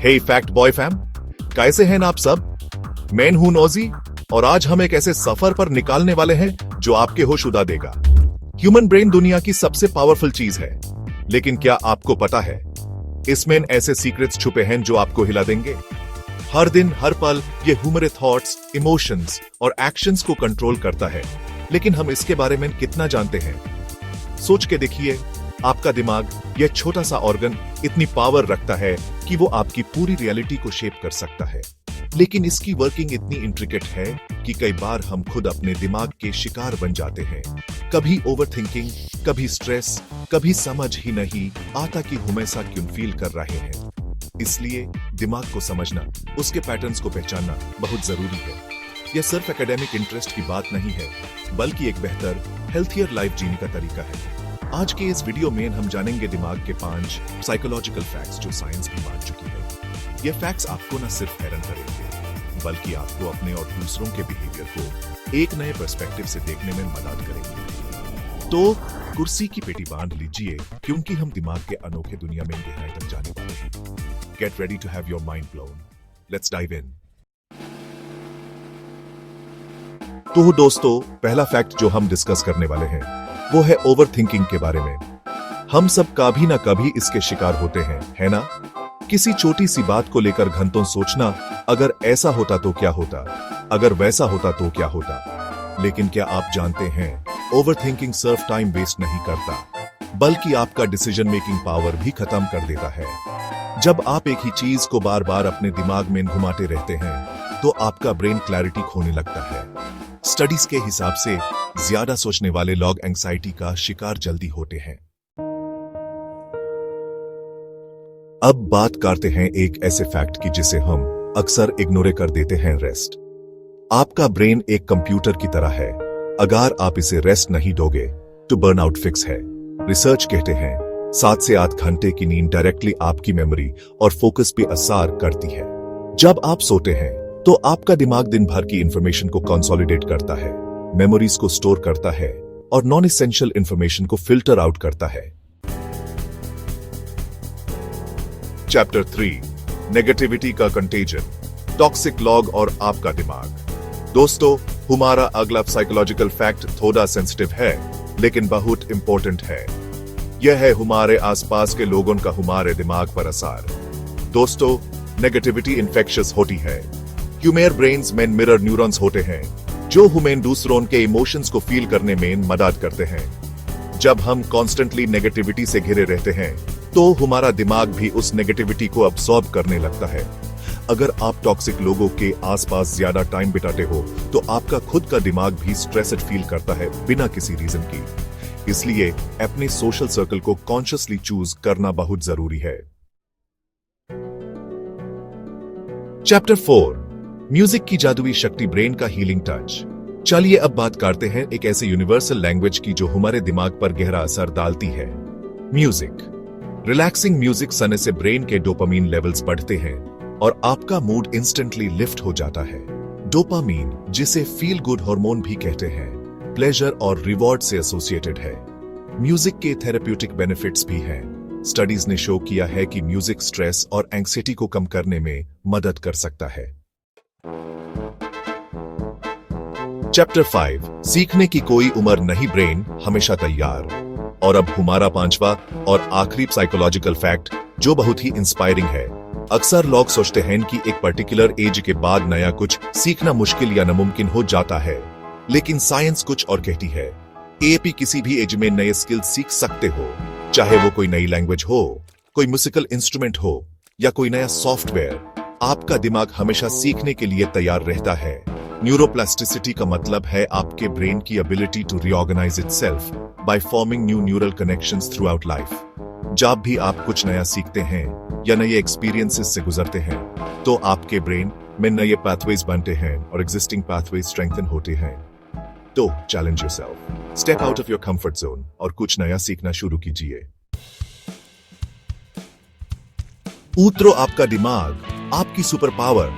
हे fact boy fam, कैसे हैं आप सब? मैं हूं नौजी और आज हम एक ऐसे सफर पर निकालने वाले हैं जो आपके होश उड़ा देगा। ह्यूमन ब्रेन दुनिया की सबसे पावरफुल चीज है, लेकिन क्या आपको पता है इसमें ऐसे सीक्रेट्स छुपे हैं जो आपको हिला देंगे? हर दिन हर पल ये हमारे थॉट्स, इमोशंस और एक्शंस को कंट्रोल करता है, लेकिन हम इसके बारे में कितना जानते हैं? सोच के देखिए, आपका दिमाग, यह छोटा सा ऑर्गन, इतनी पावर रखता है कि वो आपकी पूरी रियलिटी को शेप कर सकता है। लेकिन इसकी वर्किंग इतनी इंट्रिकेट है कि कई बार हम खुद अपने दिमाग के शिकार बन जाते हैं। कभी ओवरथिंकिंग, कभी स्ट्रेस, कभी समझ ही नहीं आता कि हम ऐसा क्यों फील कर रहे हैं। इसलिए दिमाग को समझना, उसके पैटर्न्स को पहचानना बहुत जरूरी है। यह सिर्फ एकेडमिक इंटरेस्ट की बात नहीं है, बल्कि एक बेहतर, हेल्थियर लाइफ जीने का तरीका है। आज के इस वीडियो में हम जानेंगे दिमाग के 5 साइकोलॉजिकल फैक्ट्स जो साइंस भी मान चुकी है। ये फैक्ट्स आपको न सिर्फ हैरान करेंगे, बल्कि आपको अपने और दूसरों के बिहेवियर को एक नए पर्सपेक्टिव से देखने में मदद करेंगे। तो कुर्सी की पेटी बांध लीजिए, क्योंकि हम दिमाग के अनोखे दुनिया में गहराई तक जाने वाले हैं। Get ready to have your mind blown. Let's dive in. तो दोस्तों, पहला फैक्ट जो हम डिस्कस करने वाले हैं वो है ओवरथिंकिंग के बारे में। हम सब कभी ना कभी इसके शिकार होते हैं, है ना? किसी छोटी सी बात को लेकर घंटों सोचना, अगर ऐसा होता तो क्या होता, अगर वैसा होता तो क्या होता। लेकिन क्या आप जानते हैं, ओवरथिंकिंग सिर्फ टाइम वेस्ट नहीं करता, बल्कि आपका डिसीजन मेकिंग पावर भी खत्म कर देता है। जब आप एक ही चीज को बार बार अपने दिमाग में घुमाते रहते हैं, तो आपका ब्रेन क्लैरिटी खोने लगता है। स्टडीज के हिसाब से ज्यादा सोचने वाले लोग एंग्जाइटी का शिकार जल्दी होते हैं। अब बात करते हैं एक ऐसे फैक्ट की जिसे हम अक्सर इग्नोर कर देते हैं, रेस्ट। आपका ब्रेन एक कंप्यूटर की तरह है, अगर आप इसे रेस्ट नहीं दोगे तो बर्नआउट फिक्स है। रिसर्च कहते हैं 7 से 8 घंटे की नींद डायरेक्टली आपकी मेमोरी और फोकस पे असर करती है। जब आप सोते हैं तो आपका दिमाग दिन भर की इंफॉर्मेशन को कंसोलिडेट करता है, मेमोरीज को स्टोर करता है और नॉन एसेंशियल इंफॉर्मेशन को फिल्टर आउट करता है। चैप्टर 3, नेगेटिविटी का कंटेजन, टॉक्सिक लॉग और आपका दिमाग। दोस्तों, हमारा अगला साइकोलॉजिकल फैक्ट थोड़ा सेंसिटिव है, लेकिन बहुत इंपॉर्टेंट है। यह है हमारे आसपास के लोगों का हमारे दिमाग पर असर। दोस्तों, नेगेटिविटी इन्फेक्शियस होती है। हमारे ब्रेन्स में मिरर न्यूरॉन्स होते हैं जो हमें दूसरों के इमोशंस को फील करने में मदद करते हैं। जब हम कॉन्स्टेंटली नेगेटिविटी से घिरे रहते हैं, तो हमारा दिमाग भी उस नेगेटिविटी को अब्सॉर्ब करने लगता है। अगर आप टॉक्सिक लोगों के आसपास ज्यादा टाइम बिताते हो, तो आपका खुद का दिमाग भी स्ट्रेस्ड फील करता है बिना किसी रीजन की। इसलिए अपने सोशल सर्कल को कॉन्शियसली चूज करना बहुत जरूरी है। चैप्टर 4, म्यूजिक की जादुई शक्ति, ब्रेन का हीलिंग टच। चलिए अब बात करते हैं एक ऐसे यूनिवर्सल लैंग्वेज की जो हमारे दिमाग पर गहरा असर डालती है, म्यूजिक। रिलैक्सिंग म्यूजिक सुनने से ब्रेन के डोपामीन लेवल्स बढ़ते हैं और आपका मूड इंस्टेंटली लिफ्ट हो जाता है। डोपामीन, जिसे फील गुड हार्मोन भी कहते हैं, प्लेजर और रिवॉर्ड से एसोसिएटेड है। म्यूजिक के थेरेप्यूटिक बेनिफिट्स भी हैं। स्टडीज ने शो किया है कि म्यूजिक स्ट्रेस और एंग्जाइटी को कम करने में मदद कर सकता है। चैप्टर 5, सीखने की कोई उम्र नहीं, ब्रेन हमेशा तैयार। और अब हमारा 5वां और आखिरी साइकोलॉजिकल फैक्ट जो बहुत ही इंस्पायरिंग है। अक्सर लोग सोचते हैं कि एक पर्टिकुलर एज के बाद नया कुछ सीखना मुश्किल या नामुमकिन हो जाता है, लेकिन साइंस कुछ और कहती है। आप किसी भी एज में नए स्किल सीख सकते हो, चाहे वो कोई नई लैंग्वेज हो, कोई म्यूजिकल इंस्ट्रूमेंट हो या कोई नया सॉफ्टवेयर। आपका दिमाग हमेशा सीखने के लिए तैयार रहता है। न्यूरोप्लास्टिसिटी का मतलब है आपके ब्रेन की ability to reorganise itself by forming new neural connections throughout life. जब भी आप कुछ नया सीखते हैं या नए एक्सपीरियंसेस से गुजरते हैं, तो आपके ब्रेन में नए पाथवेज बनते हैं और एग्जिस्टिंग पाथवेज स्ट्रेंथन होते हैं। तो challenge yourself, step out of your comfort zone और कुछ नया सीखना शुरू कीजिए। उतरो आपका दिमाग, आपकी सुपर पावर।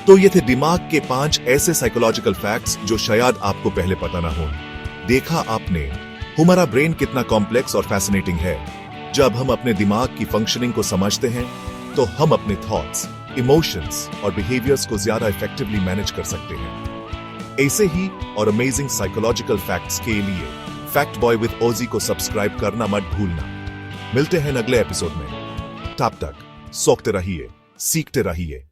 तो ये थे दिमाग के 5 ऐसे साइकोलॉजिकल फैक्ट्स जो शायद आपको पहले पता ना हो। देखा आपने, हमारा ब्रेन कितना कॉम्प्लेक्स और फैसिनेटिंग है। जब हम अपने दिमाग की फंक्शनिंग को समझते हैं, तो हम अपने थॉट्स, इमोशंस और बिहेवियर्स को ज्यादा इफेक्टिवली मैनेज कर सकते हैं। ऐसे ही और अमेजिंग साइकोलॉजिकल फैक्ट्स के लिए फैक्ट बॉय विद ओजी को सब्सक्राइब करना मत भूलना। मिलते हैं अगले एपिसोड में। तब तक सोखते रहिए, सीखते रहिए।